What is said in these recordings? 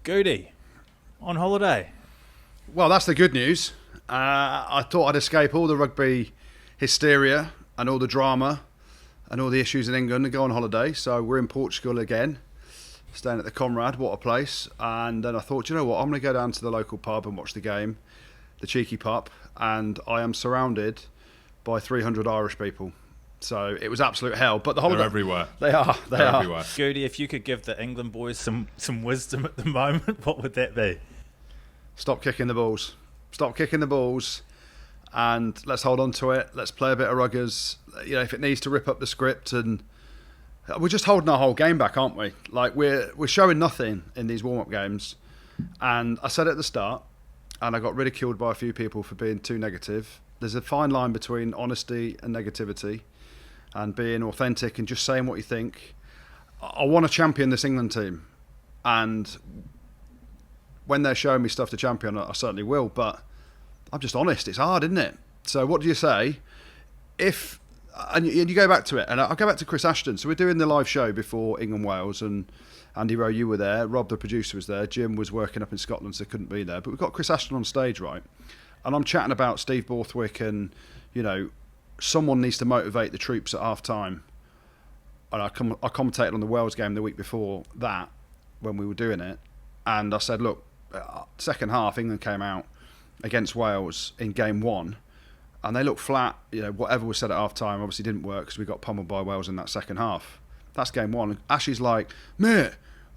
Goody, on holiday. Well, that's the good news. I thought I'd escape all the rugby hysteria and all the drama and all the issues in England and go on holiday. So we're in Portugal again, staying at the Conrad. What a place. And then I thought, you know what, I'm going to go down to the local pub and watch the game, the cheeky pup. And I am surrounded by 300 Irish people. So it was absolute hell. But the holiday... They're everywhere. They're everywhere. Goody, if you could give the England boys some wisdom at the moment, what would that be? Stop kicking the balls. Stop kicking the balls. And let's hold on to it. Let's play a bit of ruggers. You know, if it needs to rip up the script, and we're just holding our whole game back, aren't we? Like we're showing nothing in these warm-up games. And I said at the start, and I got ridiculed by a few people for being too negative. There's a fine line between honesty and negativity, and being authentic and just saying what you think. I want to champion this England team, and when they're showing me stuff to champion, I certainly will. But I'm just honest. It's hard, isn't it? So what do you say? And you go back to it, and I'll go back to Chris Ashton. So we're doing the live show before England-Wales, and Andy Rowe, you were there. Rob, the producer, was there. Jim was working up in Scotland, so couldn't be there. But we've got Chris Ashton on stage, right? And I'm chatting about Steve Borthwick and, you know, someone needs to motivate the troops at half-time. And I commentated on the Wales game the week before that when we were doing it. And I said, look, second half, England came out against Wales in game one, and they looked flat. You know, whatever was said at half-time obviously didn't work because we got pummeled by Wales in that second half. That's game one. Ashley's like, mate,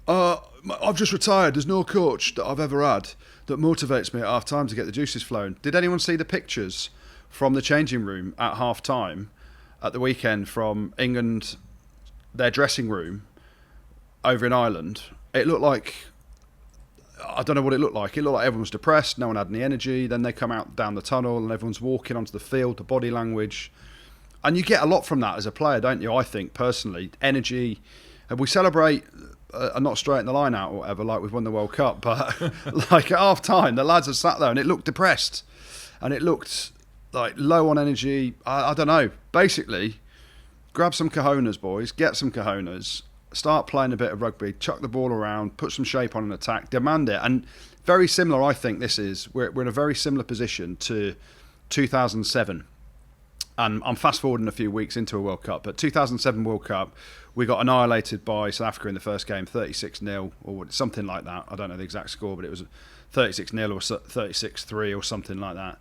I've just retired. There's no coach that I've ever had that motivates me at half-time to get the juices flowing. Did anyone see the pictures from the changing room at half-time at the weekend from England, their dressing room over in Ireland? It looked like, I don't know what it looked like. It looked like everyone was depressed, no one had any energy. Then they come out down the tunnel and everyone's walking onto the field, the body language. And you get a lot from that as a player, don't you? I think, personally. Energy. And we celebrate not straight in the line out or whatever, like we've won the World Cup. But like at half-time, the lads had sat there and it looked depressed. And it looked like low on energy. I don't know. Basically, grab some cojones, boys. Get some cojones. Start playing a bit of rugby. Chuck the ball around. Put some shape on an attack. Demand it. And very similar, I think this is. We're in a very similar position to 2007. And I'm fast forwarding a few weeks into a World Cup. But 2007 World Cup, we got annihilated by South Africa in the first game, 36-0 or something like that. I don't know the exact score, but it was 36-0 or 36-3 or something like that.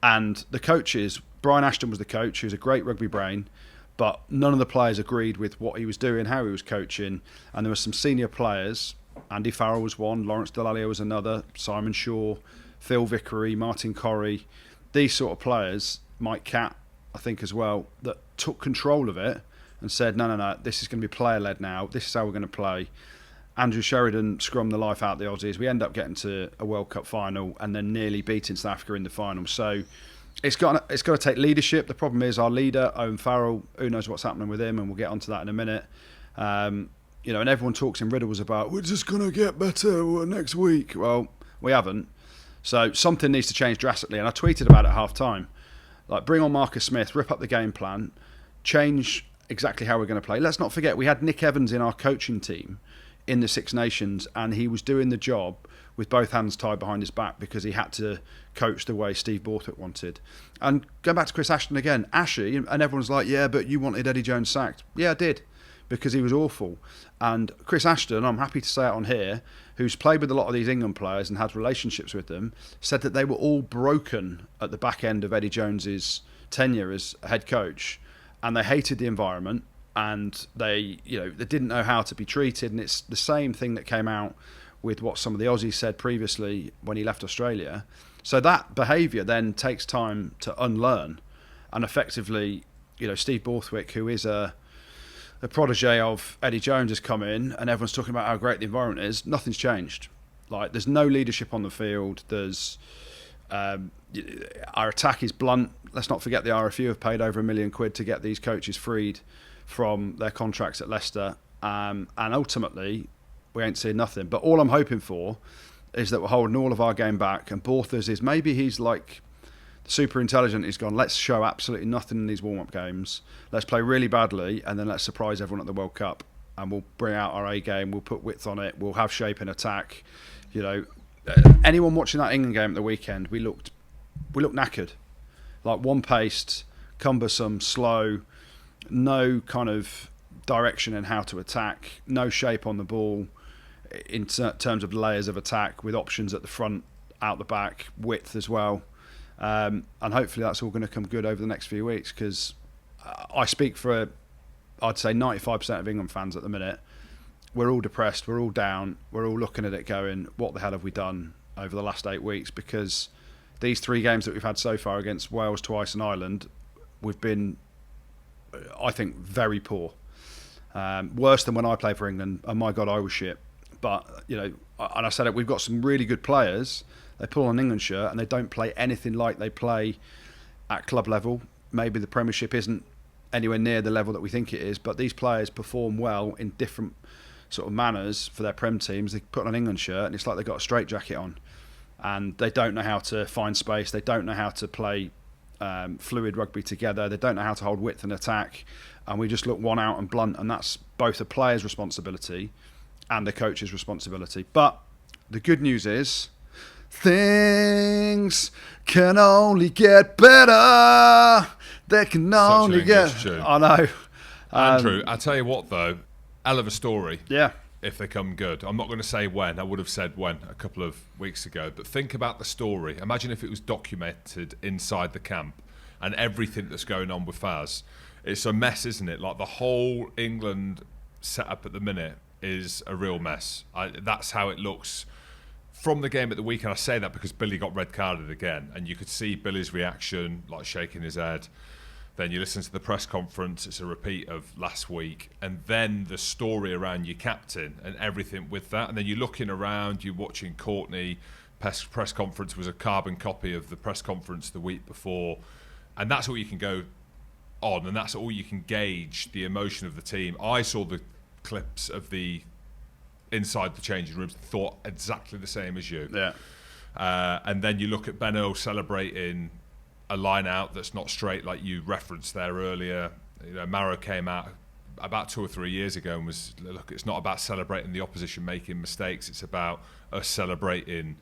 And the coaches, Brian Ashton was the coach, who's a great rugby brain, but none of the players agreed with what he was doing, how he was coaching. And there were some senior players. Andy Farrell was one, Lawrence Dallaglio was another, Simon Shaw, Phil Vickery, Martin Corrie. These sort of players, Mike Catt, I think as well, that took control of it and said, no, this is going to be player-led now. This is how we're going to play. Andrew Sheridan scrummed the life out of the Aussies. We end up getting to a World Cup final and then nearly beating South Africa in the final. So it's got to take leadership. The problem is our leader, Owen Farrell, who knows what's happening with him, and we'll get onto that in a minute. And everyone talks in riddles about, we're just going to get better next week. Well, we haven't. So something needs to change drastically. And I tweeted about it at half-time. Like, bring on Marcus Smith, rip up the game plan, change exactly how we're going to play. Let's not forget, we had Nick Evans in our coaching team in the Six Nations, and he was doing the job with both hands tied behind his back because he had to coach the way Steve Borthwick wanted. And going back to Chris Ashton again, Ashy, and everyone's like, yeah, but you wanted Eddie Jones sacked. Yeah, I did, because he was awful. And Chris Ashton, I'm happy to say it on here, who's played with a lot of these England players and had relationships with them, said that they were all broken at the back end of Eddie Jones's tenure as head coach, and they hated the environment, and they didn't know how to be treated. And it's the same thing that came out with what some of the Aussies said previously when he left Australia. So that behaviour then takes time to unlearn, and effectively, Steve Borthwick, who is a protege of Eddie Jones, has come in, and everyone's talking about how great the environment is. Nothing's changed. Like, there's no leadership on the field. There's our attack is blunt. Let's not forget the RFU have paid over £1 million to get these coaches freed from their contracts at Leicester, and ultimately we ain't seen nothing. But all I'm hoping for is that we're holding all of our game back, and Borthers is, maybe he's like super intelligent. He's gone, let's show absolutely nothing in these warm-up games. Let's play really badly, and then let's surprise everyone at the World Cup. and we'll bring out our A game. We'll put width on it. We'll have shape in attack. Anyone watching that England game at the weekend, we looked knackered, like one-paced, cumbersome, slow, no kind of direction in how to attack, no shape on the ball in terms of layers of attack, with options at the front, out the back, width as well. And hopefully that's all going to come good over the next few weeks, because I speak for, I'd say 95% of England fans at the minute. We're all depressed, we're all down, we're all looking at it going, what the hell have we done over the last 8 weeks? Because these 3 games that we've had so far against Wales twice and Ireland, we've been, I think, very poor. Worse than when I played for England, and my God, I was shit. But, and I said it, we've got some really good players. They pull on an England shirt and they don't play anything like they play at club level. Maybe the Premiership isn't anywhere near the level that we think it is, but these players perform well in different sort of manners for their Prem teams. They put on an England shirt and it's like they've got a straitjacket on, and they don't know how to find space. They don't know how to play fluid rugby together. They don't know how to hold width and attack, and we just look one out and blunt, and that's both a player's responsibility and the coach's responsibility. But the good news is things can only get better. They can only get... I know. Andrew, I tell you what though, hell of a story. Yeah. If they come good. I'm not going to say when. I would have said when a couple of weeks ago. But think about the story. Imagine if it was documented inside the camp and everything that's going on with Faz. It's a mess, isn't it? Like the whole England setup at the minute is a real mess. That's how it looks from the game at the weekend. I say that because Billy got red carded again, and you could see Billy's reaction, like shaking his head. Then you listen to the press conference, it's a repeat of last week, and then the story around your captain and everything with that. And then you're looking around, you're watching Courtney, press conference was a carbon copy of the press conference the week before, and that's all you can go on, and that's all you can gauge the emotion of the team. I saw the clips of the inside the changing rooms, thought exactly the same as you. Yeah. And then you look at Ben Earl celebrating a line out that's not straight, like you referenced there earlier. Maro came out about 2 or 3 years ago and was, look, it's not about celebrating the opposition making mistakes, it's about us celebrating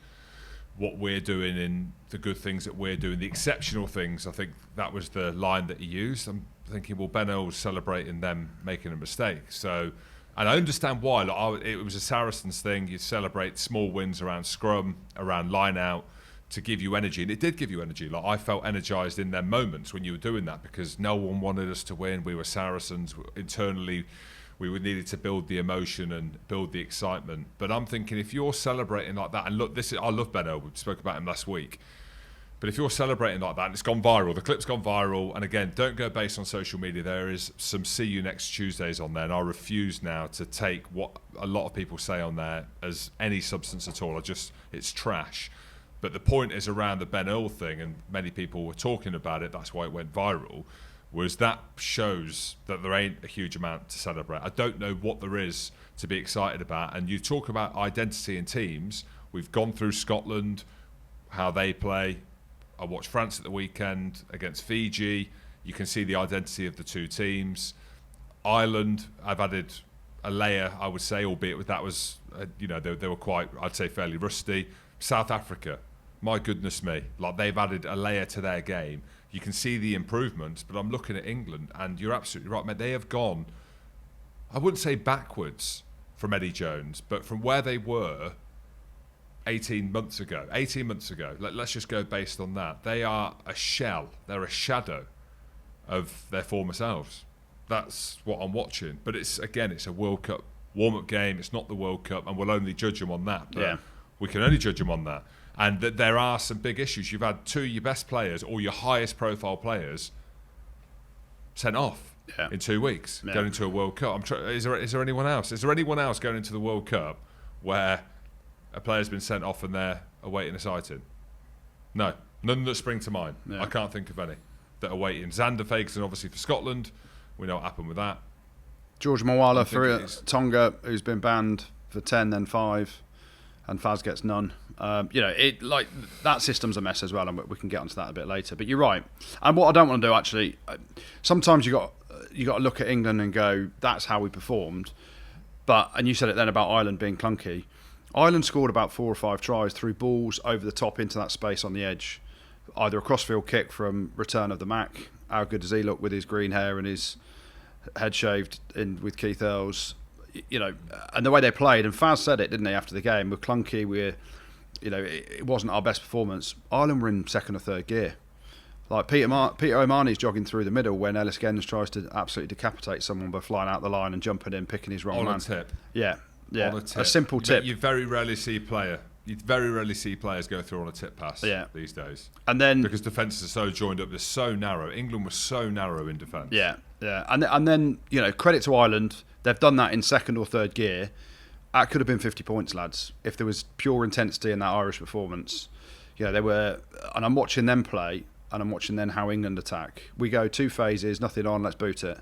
what we're doing and the good things that we're doing, the exceptional things. I think that was the line that he used. I'm thinking, well, Ben Earl was celebrating them making a mistake. So, and I understand why. Like, it was a Saracens thing. You celebrate small wins around scrum, around line out, to give you energy, and it did give you energy. Like, I felt energised in them moments when you were doing that, because no one wanted us to win. We were Saracens. Internally, we needed to build the emotion and build the excitement. But I'm thinking, if you're celebrating like that, and look, I love Benno. We spoke about him last week. But if you're celebrating like that, and it's gone viral, the clip's gone viral, and again, don't go based on social media. There is some See You Next Tuesdays on there, and I refuse now to take what a lot of people say on there as any substance at all. It's trash. But the point is around the Ben Earl thing, and many people were talking about it, that's why it went viral, was that shows that there ain't a huge amount to celebrate. I don't know what there is to be excited about. And you talk about identity in teams. We've gone through Scotland, how they play. I watched France at the weekend against Fiji. You can see the identity of the two teams. Ireland, I've added a layer, I would say, albeit that was, they were quite, I'd say, fairly rusty. South Africa, my goodness me, like they've added a layer to their game. You can see the improvements, but I'm looking at England, and you're absolutely right, mate. They have gone, I wouldn't say backwards from Eddie Jones, but from where they were 18 months ago. Let's just go based on that. They are a shell. They're a shadow of their former selves. That's what I'm watching. But it's a World Cup warm-up game. It's not the World Cup, and we'll only judge them on that. But yeah. We can only judge them on that. And that there are some big issues. You've had two of your best players or your highest profile players sent off in 2 weeks going into a World Cup. Is there anyone else? Is there anyone else going into the World Cup where a player's been sent off and they're awaiting a sighting? No. None that spring to mind. Yeah. I can't think of any that are waiting. Xander Fagerson, obviously, for Scotland. We know what happened with that. George Mawala for Tonga, who's been banned for 10, then 5. And Faz gets none. That system's a mess as well, and we can get onto that a bit later. But you're right. And what I don't want to do, actually, sometimes you got to look at England and go, that's how we performed. and you said it then about Ireland being clunky. Ireland scored about 4 or 5 tries through balls over the top into that space on the edge, either a crossfield kick from return of the Mac. How good does he look with his green hair and his head shaved in with Keith Earls? You know, and the way they played, and Faz said it, didn't he, after the game? We're clunky. It wasn't our best performance. Ireland were in second or third gear. Like Peter O'Mahony's jogging through the middle when Ellis Gens tries to absolutely decapitate someone by flying out the line and jumping in, picking his wrong man. On a tip. Yeah. On a tip. A simple tip. You very rarely see players go through on a tip pass these days. And then because defences are so joined up, they're so narrow. England was so narrow in defence. Yeah. And then, you know, credit to Ireland. They've done that in second or third gear. That could have been 50 points, lads, if there was pure intensity in that Irish performance. You know, they were, and I'm watching them play, and I'm watching then how England attack. We go 2 phases, nothing on, let's boot it.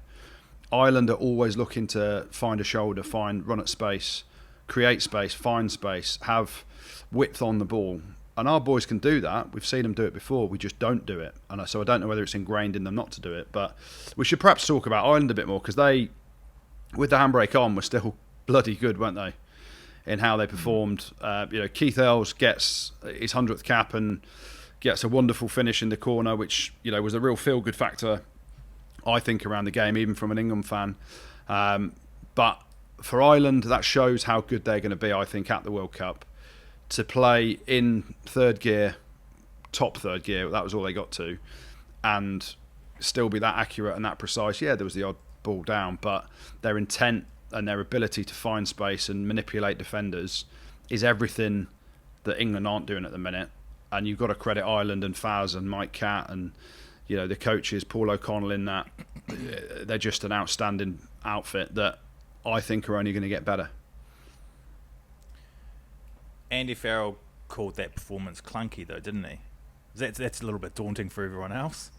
Ireland are always looking to find a shoulder, run at space, create space, find space, have width on the ball. And our boys can do that. We've seen them do it before. We just don't do it. And so I don't know whether it's ingrained in them not to do it. But we should perhaps talk about Ireland a bit more, because they, with the handbrake on, were still bloody good, weren't they, in how they performed. Keith Earls gets his 100th cap and gets a wonderful finish in the corner, which, you know, was a real feel-good factor, I think, around the game, even from an England fan. But for Ireland, that shows how good they're going to be, I think, at the World Cup. To play in third gear, top third gear, that was all they got to, and still be that accurate and that precise. Yeah, there was the odd ball down, but their intent and their ability to find space and manipulate defenders is everything that England aren't doing at the minute. And you've got to credit Ireland and Faz and Mike Catt and, you know, the coaches, Paul O'Connell, in that they're just an outstanding outfit that I think are only going to get better. Andy Farrell called that performance clunky, though, didn't he? That's a little bit daunting for everyone else.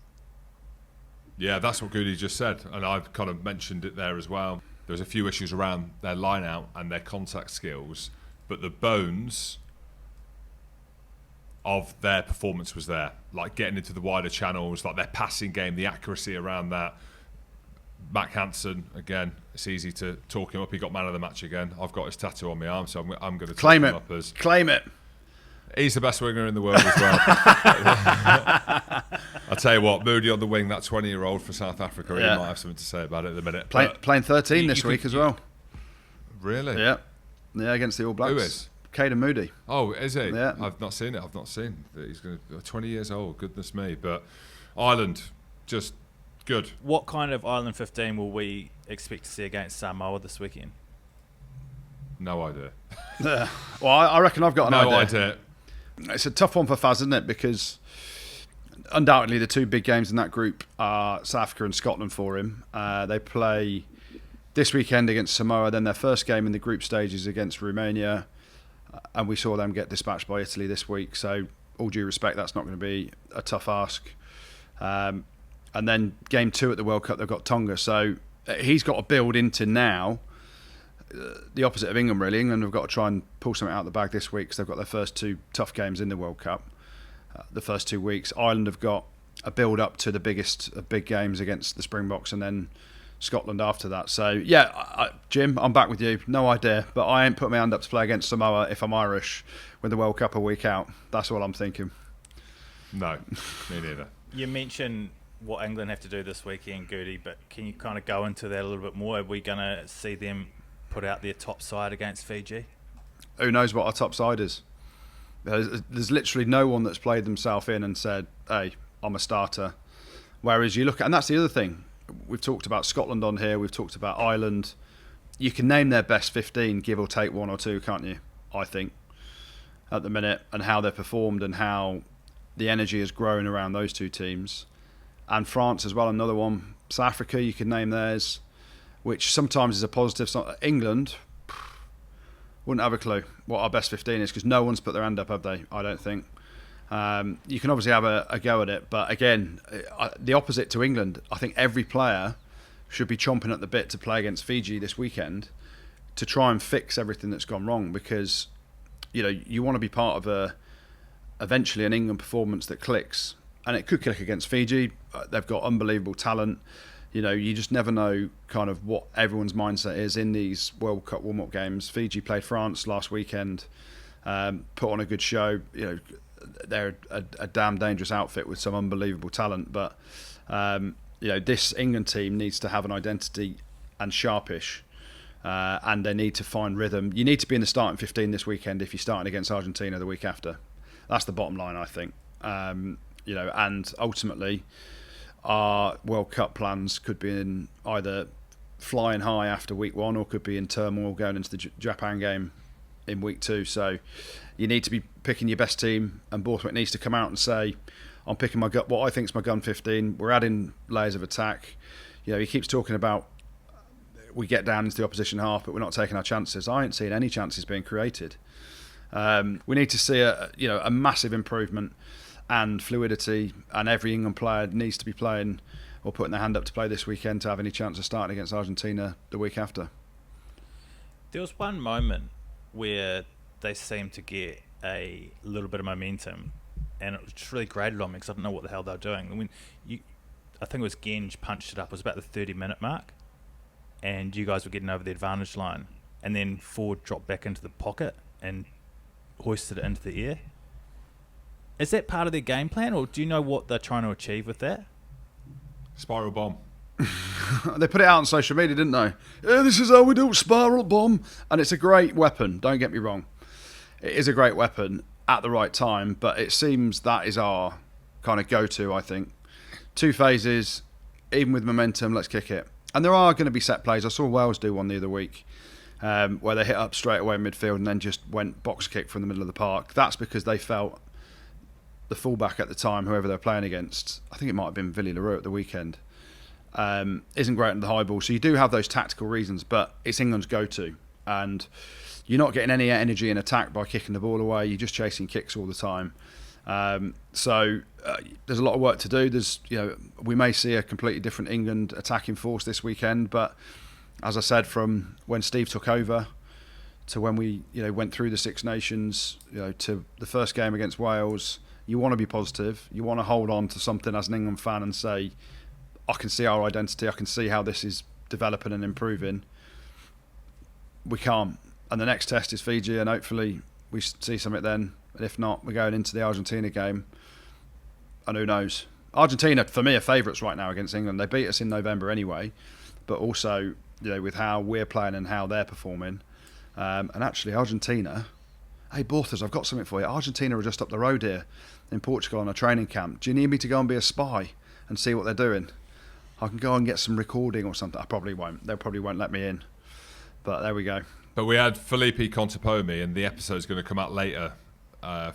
Yeah, that's what Goody just said, and I've kind of mentioned it there as well. There was a few issues around their line-out and their contact skills, but the bones of their performance was there, like getting into the wider channels, like their passing game, the accuracy around that. Mac Hansen, again, it's easy to talk him up. He got man of the match again. I've got his tattoo on my arm, so I'm going to claim him it. up as... Claim it. He's the best winger in the world as well. I'll tell you what, Moody on the wing, that 20-year-old for South Africa, he might have something to say about it at the minute. Playing 13 this week as well. Really? Yeah, against the All Blacks. Who is? Caden Moody. Oh, is he? Yeah. I've not seen it. I've not seen that he's going to 20 years old. Goodness me. But Ireland, just good. What kind of Ireland 15 will we expect to see against Samoa this weekend? No idea. Well, I reckon I've got an No idea. idea. It's a tough one for Faz, isn't it? Because undoubtedly the 2 big games in that group are South Africa and Scotland for him. They play this weekend against Samoa, then their first game in the group stages against Romania, and we saw them get dispatched by Italy this week. So, all due respect, that's not going to be a tough ask. And then game 2 at the World Cup, they've got Tonga. So he's got to build into now the opposite of England, really. England have got to try and pull something out of the bag this week because they've got their first 2 tough games in the World Cup. The first 2 weeks, Ireland have got a build up to the biggest of big games against the Springboks, and then Scotland after that. So yeah, Jim, I'm back with you. No idea, but I ain't put my hand up to play against Samoa if I'm Irish with the World Cup a week out. That's all I'm thinking. No, me neither. You mentioned what England have to do this weekend, Goody, but can you kind of go into that a little bit more? Are we going to see them put out their top side against Fiji? Who knows what our top side is? There's literally no one that's played themselves in and said, hey, I'm a starter. Whereas you look at, and that's the other thing, we've talked about Scotland on here, we've talked about Ireland. You can name their best 15, give or take 1 or 2, can't you? I think, at the minute, and how they've performed and how the energy has grown around those 2 teams. And France as well, another one. South Africa, you can name theirs, which sometimes is a positive. England, wouldn't have a clue what our best 15 is because no one's put their hand up, have they? I don't think. You can obviously have a go at it, but again, the opposite to England, I think every player should be chomping at the bit to play against Fiji this weekend to try and fix everything that's gone wrong, because you want to be part of eventually an England performance that clicks, and it could click against Fiji. They've got unbelievable talent. You just never know kind of what everyone's mindset is in these World Cup warm-up games. Fiji played France last weekend, put on a good show. They're a damn dangerous outfit with some unbelievable talent. But, this England team needs to have an identity and sharpish. And they need to find rhythm. You need to be in the starting 15 this weekend if you're starting against Argentina the week after. That's the bottom line, I think. And ultimately, our World Cup plans could be in either flying high after week 1 or could be in turmoil going into the Japan game in week 2. So you need to be picking your best team, and Borthwick needs to come out and say, I'm picking what I think is my gun 15. We're adding layers of attack. He keeps talking about we get down into the opposition half, but we're not taking our chances. I ain't seen any chances being created. We need to see a massive improvement and fluidity, and every England player needs to be playing or putting their hand up to play this weekend to have any chance of starting against Argentina the week after. There was one moment where they seemed to get a little bit of momentum, and it was really grated on me because I didn't know what the hell they were doing. I think it was Genge punched it up. It was about the 30-minute mark, and you guys were getting over the advantage line, and then Ford dropped back into the pocket and hoisted it into the air. Is that part of their game plan, or do you know what they're trying to achieve with that? Spiral bomb. They put it out on social media, didn't they? This is how we do spiral bomb. And it's a great weapon, don't get me wrong. It is a great weapon at the right time, but it seems that is our kind of go-to, I think. 2 phases, even with momentum, let's kick it. And there are going to be set plays. I saw Wales do one the other week where they hit up straight away in midfield and then just went box kick from the middle of the park. That's because they felt the fullback at the time, whoever they're playing against, I think it might have been Villy Leroux at the weekend, isn't great at the high ball. So you do have those tactical reasons, but it's England's go-to. And you're not getting any energy in attack by kicking the ball away. You're just chasing kicks all the time. So there's a lot of work to do. We may see a completely different England attacking force this weekend, but as I said, from when Steve took over to when we went through the Six Nations, to the first game against Wales, you want to be positive. You want to hold on to something as an England fan and say, I can see our identity. I can see how this is developing and improving. We can't. And the next test is Fiji, and hopefully we see something then. And if not, we're going into the Argentina game. And who knows? Argentina, for me, are favourites right now against England. They beat us in November anyway. But also, with how we're playing and how they're performing. And actually, Argentina... Hey, Borthers, I've got something for you. Argentina are just up the road here in Portugal on a training camp. Do you need me to go and be a spy and see what they're doing? I can go and get some recording or something. I probably won't. They probably won't let me in. But there we go. But we had Felipe Contepomi, and the episode's going to come out later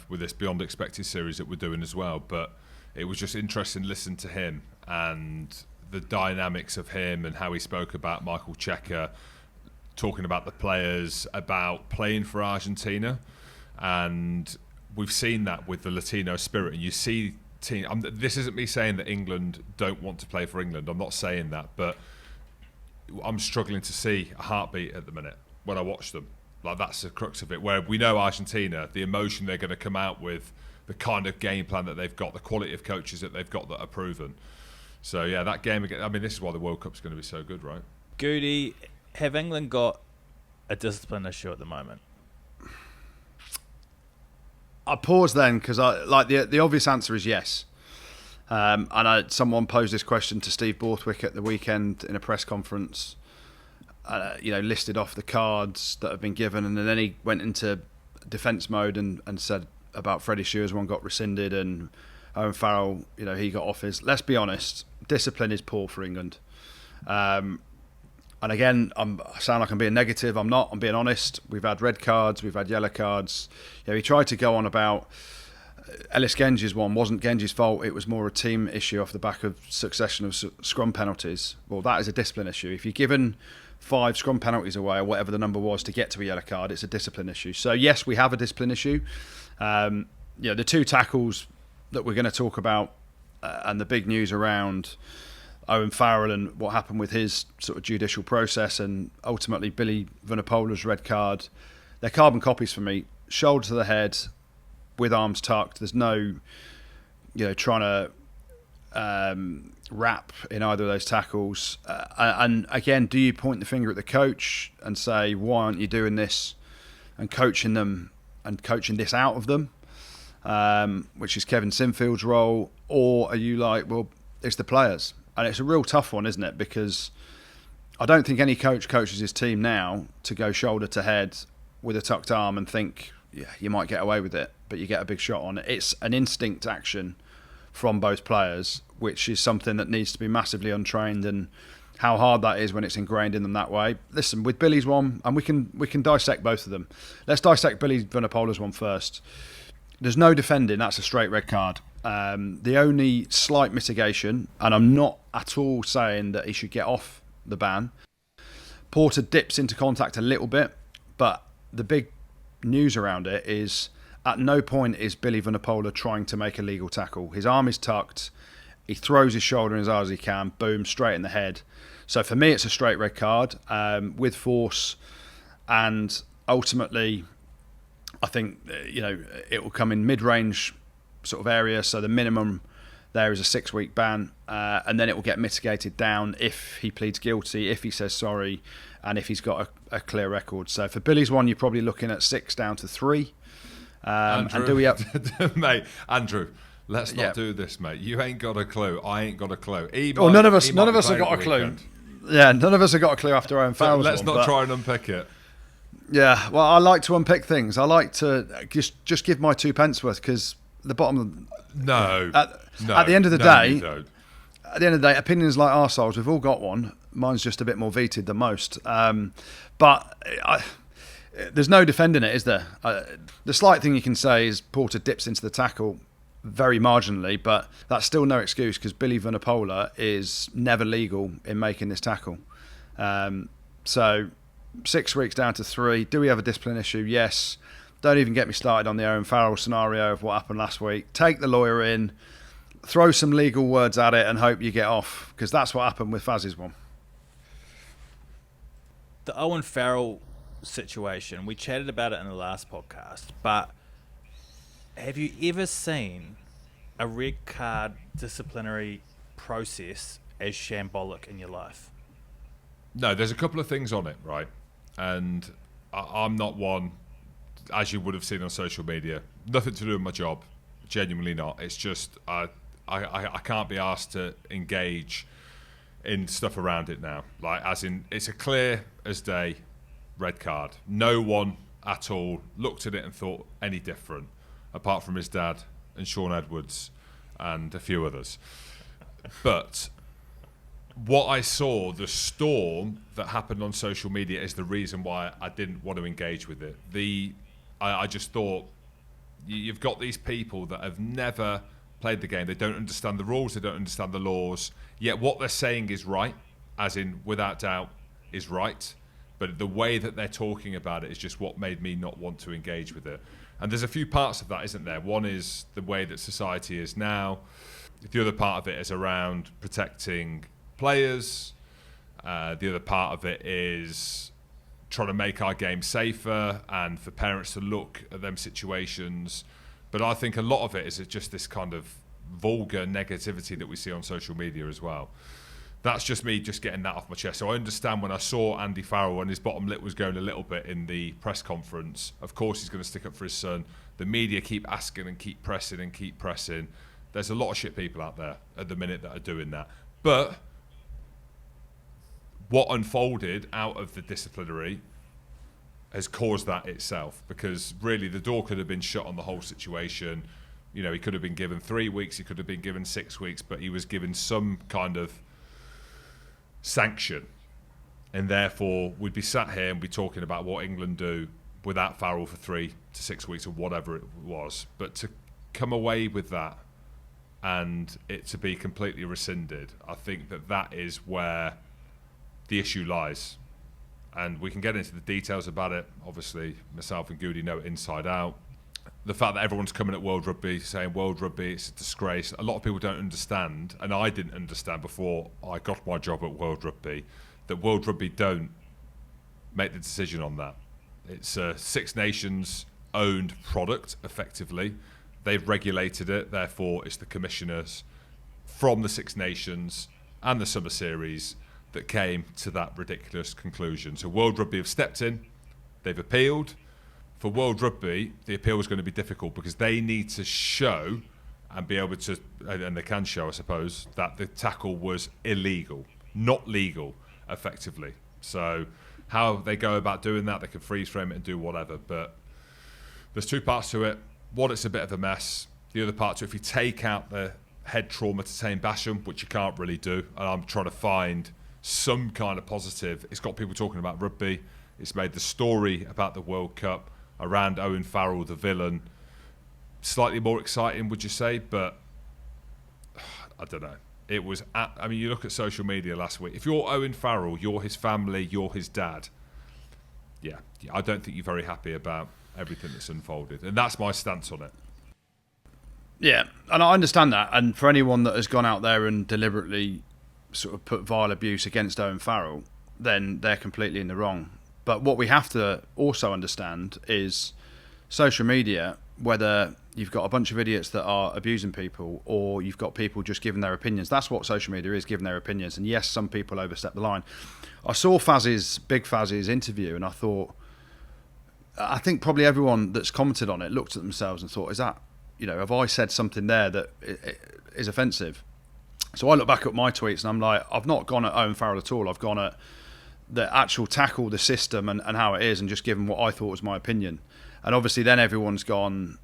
with this Beyond Expected series that we're doing as well. But it was just interesting to listen to him and the dynamics of him and how he spoke about Michael Cheika, talking about the players, about playing for Argentina. And we've seen that with the Latino spirit. And you see this isn't me saying that England don't want to play for England. I'm not saying that. But I'm struggling to see a heartbeat at the minute when I watch them. Like, that's the crux of it. Where we know Argentina, the emotion they're going to come out with, the kind of game plan that they've got, the quality of coaches that they've got that are proven. So, yeah, that game again, I mean, this is why the World Cup's going to be so good, right? Goody, have England got a discipline issue at the moment? I pause then because the obvious answer is yes. And someone posed this question to Steve Borthwick at the weekend in a press conference. Listed off the cards that have been given, and then he went into defence mode and said about Freddie Shearer's one got rescinded, and Owen Farrell, he got off his. Let's be honest, discipline is poor for England. And again, I sound like I'm being negative. I'm not. I'm being honest. We've had red cards. We've had yellow cards. He tried to go on about Ellis Genge's one. Wasn't Genge's fault. It was more a team issue off the back of succession of scrum penalties. Well, that is a discipline issue. If you're given 5 scrum penalties away or whatever the number was to get to a yellow card, it's a discipline issue. So yes, we have a discipline issue. The 2 tackles that we're going to talk about and the big news around Owen Farrell and what happened with his sort of judicial process, and ultimately Billy Vunipola's red card, they're carbon copies for me. Shoulder to the head with arms tucked. There's no trying to rap in either of those tackles. And again, do you point the finger at the coach and say, why aren't you doing this and coaching them and coaching this out of them, which is Kevin Sinfield's role? Or are you like, well, it's the players? And it's a real tough one, isn't it? Because I don't think any coach coaches his team now to go shoulder to head with a tucked arm and think, yeah, you might get away with it, but you get a big shot on it. It's an instinct action from both players, which is something that needs to be massively untrained, and how hard that is when it's ingrained in them that way. Listen, with Billy's one, and we can dissect both of them. Let's dissect Billy Vunipola's one first. There's no defending, that's a straight red card. The only slight mitigation, and I'm not at all saying that he should get off the ban, Porter dips into contact a little bit, but the big news around it is at no point is Billy Vunipola trying to make a legal tackle. His arm is tucked, he throws his shoulder in as hard as he can, boom, straight in the head. So for me, it's a straight red card with force, and ultimately, I think it will come in mid-range sort of area. So the minimum there is a 6-week ban, and then it will get mitigated down if he pleads guilty, if he says sorry, and if he's got a clear record. So for Billy's one, you're probably looking at 6 down to 3. Andrew, and do we have... mate, Andrew, let's not do this, mate. You ain't got a clue. I ain't got a clue. None of us have got a clue. Yeah, none of us have got a clue after Owen Farrell's Let's not try and unpick it. Yeah, well, I like to unpick things. I like to just give my 2 pence worth, because the bottom... At the end of the day, opinions like arseholes, we've all got one. Mine's just a bit more vetoed than most. But there's no defending it, is there? The slight thing you can say is Porter dips into the tackle very marginally, but that's still no excuse, because Billy Vunipola is never legal in making this tackle. So 6 weeks down to 3. Do we have a discipline issue? Yes. Don't even get me started on the Owen Farrell scenario of what happened last week. Take the lawyer in, throw some legal words at it, and hope you get off, because that's what happened with Faz's one. The Owen Farrell situation, we chatted about it in the last podcast, but have you ever seen a red card disciplinary process as shambolic in your life? No, there's a couple of things on it, right? And I'm not one, as you would have seen on social media, nothing to do with my job, genuinely not. It's just I can't be asked to engage in stuff around it now. Like, as in, it's a clear as day red card. No one at all looked at it and thought any different, apart from his dad and Sean Edwards and a few others. But what I saw, the storm that happened on social media, is the reason why I didn't want to engage with it. I just thought, you've got these people that have never played the game. They don't understand the rules. They don't understand the laws. Yet what they're saying is right, as in, without doubt, is right. But the way that they're talking about it is just what made me not want to engage with it. And there's a few parts of that, isn't there? One is the way that society is now. The other part of it is around protecting players. The other part of it is trying to make our game safer and for parents to look at them situations. But I think a lot of it is just this kind of vulgar negativity that we see on social media as well. That's just me just getting that off my chest. So I understand when I saw Andy Farrell and his bottom lip was going a little bit in the press conference. Of course he's going to stick up for his son. The media keep asking and keep pressing and keep pressing. There's a lot of shit people out there at the minute that are doing that. But what unfolded out of the disciplinary has caused that itself, because really the door could have been shut on the whole situation. You know, he could have been given 3 weeks, he could have been given 6 weeks, but he was given some kind of sanction, and therefore we'd be sat here and be talking about what England do without Farrell for 3 to 6 weeks or whatever it was. But to come away with that and it to be completely rescinded, I think that is where the issue lies. And we can get into the details about it. Obviously, myself and Goody know it inside out. The fact that everyone's coming at World Rugby saying World Rugby, it's a disgrace. A lot of people don't understand, and I didn't understand before I got my job at World Rugby, that World Rugby don't make the decision on that. It's a Six Nations owned product, effectively. They've regulated it, therefore it's the commissioners from the Six Nations and the Summer Series that came to that ridiculous conclusion. So World Rugby have stepped in, they've appealed. For World Rugby, the appeal is going to be difficult because they need to show and be able to, and they can show, I suppose, that the tackle was illegal, not legal, effectively. So how they go about doing that, they can freeze frame it and do whatever. But there's two parts to it. One, it's a bit of a mess. The other part to it, if you take out the head trauma to Tame Basham, which you can't really do, and I'm trying to find some kind of positive. It's got people talking about rugby. It's made the story about the World Cup around Owen Farrell, the villain, slightly more exciting, would you say? But I don't know. It was, I mean, you look at social media last week. If you're Owen Farrell, you're his family, you're his dad. Yeah, I don't think you're very happy about everything that's unfolded. And that's my stance on it. Yeah, and I understand that. And for anyone that has gone out there and deliberately sort of put vile abuse against Owen Farrell, then they're completely in the wrong. But what we have to also understand is social media, whether you've got a bunch of idiots that are abusing people or you've got people just giving their opinions. That's what social media is, giving their opinions. And yes, some people overstep the line. I saw Big Faz's interview and I think probably everyone that's commented on it looked at themselves and thought, have I said something there that is offensive? So I look back at my tweets and I'm like, I've not gone at Owen Farrell at all. I've gone at the actual tackle, the system and how it is, and just given what I thought was my opinion. And obviously then everyone's gone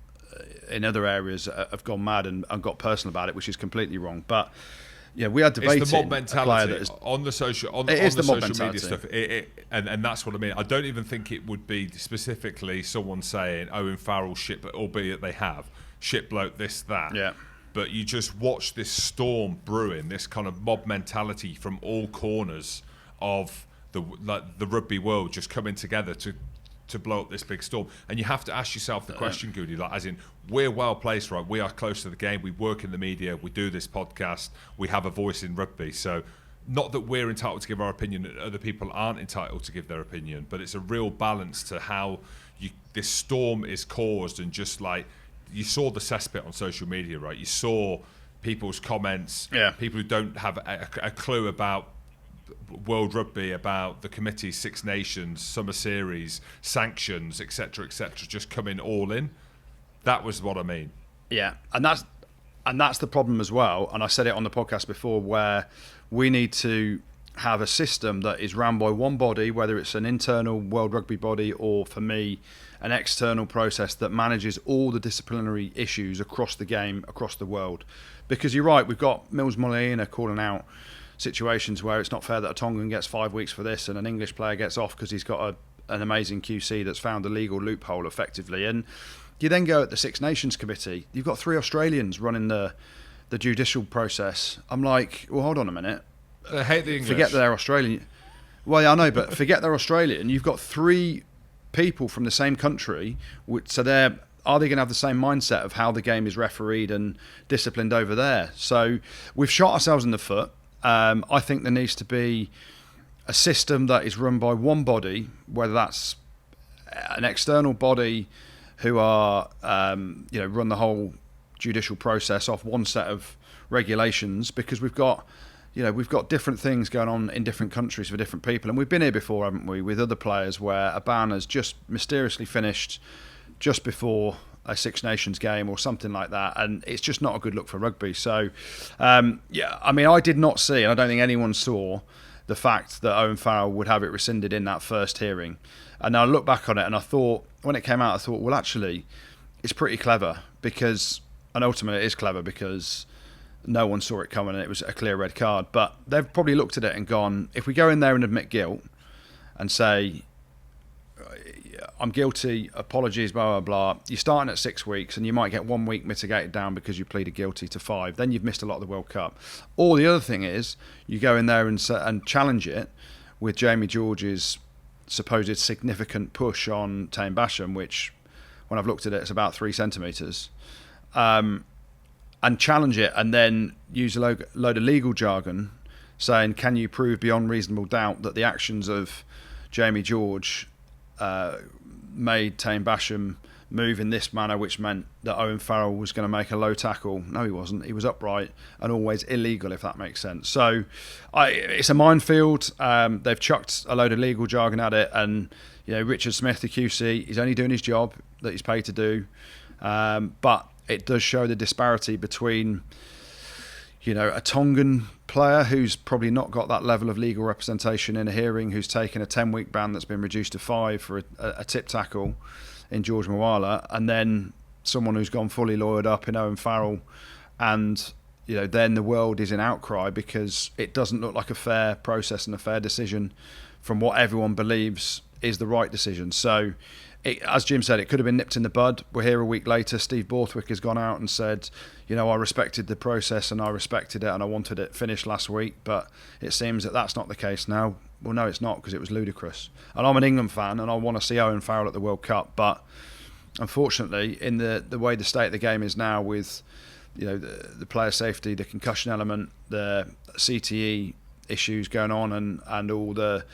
in other areas, have gone mad and got personal about it, which is completely wrong. But yeah, we are debating it's the mob mentality on the social media stuff, and that's what I mean. I don't even think it would be specifically someone saying Owen Farrell shit, albeit they have shit bloke this that. Yeah. But you just watch this storm brewing, this kind of mob mentality from all corners of the rugby world just coming together to blow up this big storm. And you have to ask yourself the question, Goody, like, as in, we're well placed, right? We are close to the game. We work in the media. We do this podcast. We have a voice in rugby. So not that we're entitled to give our opinion and other people aren't entitled to give their opinion, but it's a real balance to how this storm is caused. And just like, you saw the cesspit on social media, right? You saw people's comments, people who don't have a clue about World Rugby, about the committee, Six Nations, Summer Series, sanctions, etc., just coming all in. That was what I mean. Yeah, and that's the problem as well. And I said it on the podcast before, where we need to have a system that is run by one body, whether it's an internal World Rugby body or, for me, an external process that manages all the disciplinary issues across the game, across the world. Because you're right, we've got Mills Molina calling out situations where it's not fair that a Tongan gets 5 weeks for this and an English player gets off because he's got an amazing QC that's found a legal loophole effectively. And you then go at the Six Nations Committee, you've got 3 Australians running the judicial process. I'm like, well, hold on a minute. I hate the English. Forget that they're Australian. Well, yeah, I know, but forget they're Australian. You've got 3 people from the same country, so are they going to have the same mindset of how the game is refereed and disciplined over there? So we've shot ourselves in the foot. I think there needs to be a system that is run by one body, whether that's an external body who are run the whole judicial process off one set of regulations, because we've got different things going on in different countries for different people. And we've been here before, haven't we, with other players where a ban has just mysteriously finished just before a Six Nations game or something like that, and it's just not a good look for rugby. So, I did not see, and I don't think anyone saw, the fact that Owen Farrell would have it rescinded in that first hearing. And I look back on it and I thought, when it came out, I thought, well, actually, it's pretty clever, and ultimately it is clever because no one saw it coming and it was a clear red card. But they've probably looked at it and gone, if we go in there and admit guilt and say, I'm guilty, apologies, blah, blah, blah, you're starting at 6 weeks and you might get 1 week mitigated down because you pleaded guilty to 5. Then you've missed a lot of the World Cup. Or the other thing is, you go in there and challenge it with Jamie George's supposed significant push on Tame Basham, which, when I've looked at it, it's about 3 centimetres. And challenge it and then use a load of legal jargon saying, can you prove beyond reasonable doubt that the actions of Jamie George made Tame Basham move in this manner, which meant that Owen Farrell was going to make a low tackle. No, he wasn't. He was upright and always illegal, if that makes sense. So it's a minefield. They've chucked a load of legal jargon at it, and Richard Smith, the QC, he's only doing his job that he's paid to do. But it does show the disparity between a Tongan player who's probably not got that level of legal representation in a hearing, who's taken a 10-week ban that's been reduced to 5 for a tip tackle in George Mwala, and then someone who's gone fully lawyered up in Owen Farrell, and then the world is in outcry because it doesn't look like a fair process and a fair decision from what everyone believes is the right decision. So as Jim said, it could have been nipped in the bud. We're here a week later. Steve Borthwick has gone out and said, I respected the process and I respected it and I wanted it finished last week, but it seems that that's not the case now. Well, no, it's not, because it was ludicrous. And I'm an England fan and I want to see Owen Farrell at the World Cup, but unfortunately, in the way the state of the game is now, with the player safety, the concussion element, the CTE issues going on, and all the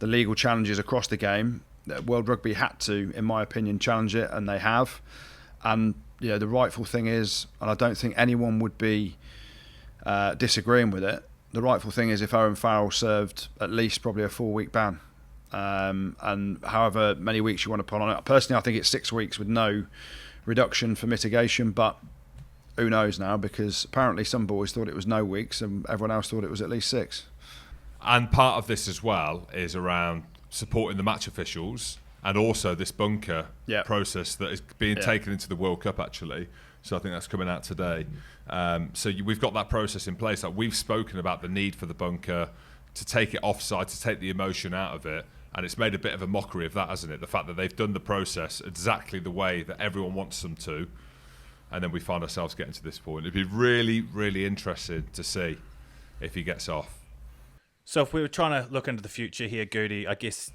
legal challenges across the game, World Rugby had to, in my opinion, challenge it, and they have. And the rightful thing is, and I don't think anyone would be disagreeing with it, the rightful thing is if Owen Farrell served at least probably a 4-week ban, and however many weeks you want to put on it. Personally, I think it's 6 weeks with no reduction for mitigation, but who knows now, because apparently some boys thought it was no weeks and everyone else thought it was at least 6. And part of this as well is around supporting the match officials, and also this bunker process that is being taken into the World Cup, actually. So I think that's coming out today. So we've got that process in place. Like, we've spoken about the need for the bunker, to take it offside, to take the emotion out of it. And it's made a bit of a mockery of that, hasn't it? The fact that they've done the process exactly the way that everyone wants them to. And then we find ourselves getting to this point. It'd be really, really interesting to see if he gets off. So if we were trying to look into the future here, Goody, I guess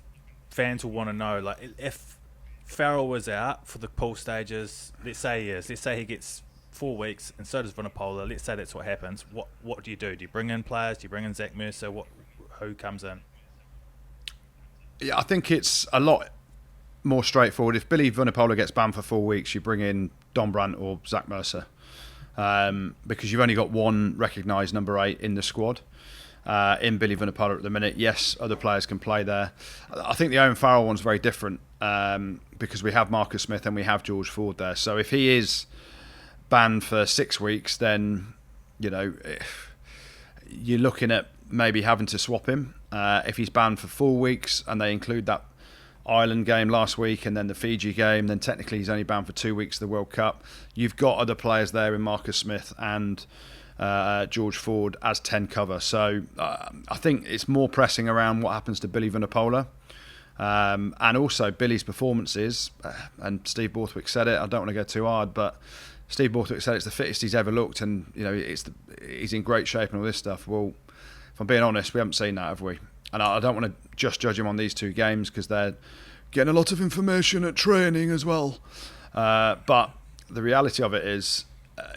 fans will want to know, like, if Farrell was out for the pool stages, let's say he gets 4 weeks, and so does Vunipola, let's say that's what happens, what do you do? Do you bring in players? Do you bring in Zach Mercer? Who comes in? Yeah, I think it's a lot more straightforward. If Billy Vunipola gets banned for 4 weeks, you bring in Don Brandt or Zach Mercer, because you've only got one recognised number 8 in the squad. In Billy Vunipola at the minute. Yes, other players can play there. I think the Owen Farrell one's very different, because we have Marcus Smith and we have George Ford there. So if he is banned for 6 weeks, then you're looking at maybe having to swap him. If he's banned for 4 weeks and they include that Ireland game last week and then the Fiji game, then technically he's only banned for 2 weeks of the World Cup. You've got other players there in Marcus Smith and George Ford as 10 cover. So I think it's more pressing around what happens to Billy Vunipola, and also Billy's performances. And Steve Borthwick said it, I don't want to go too hard, but Steve Borthwick said it's the fittest he's ever looked, and he's in great shape and all this stuff. Well, if I'm being honest, we haven't seen that, have we? And I don't want to just judge him on these 2 games because they're getting a lot of information at training as well. But the reality of it is,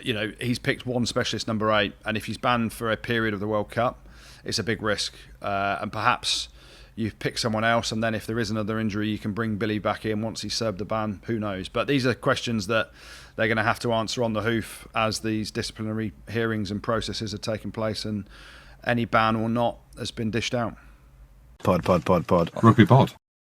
he's picked one specialist number 8, and if he's banned for a period of the World Cup, it's a big risk. And perhaps you pick someone else, and then if there is another injury, you can bring Billy back in once he's served the ban. Who knows? But these are questions that they're going to have to answer on the hoof as these disciplinary hearings and processes are taking place, and any ban or not has been dished out. Pod. Rugby pod.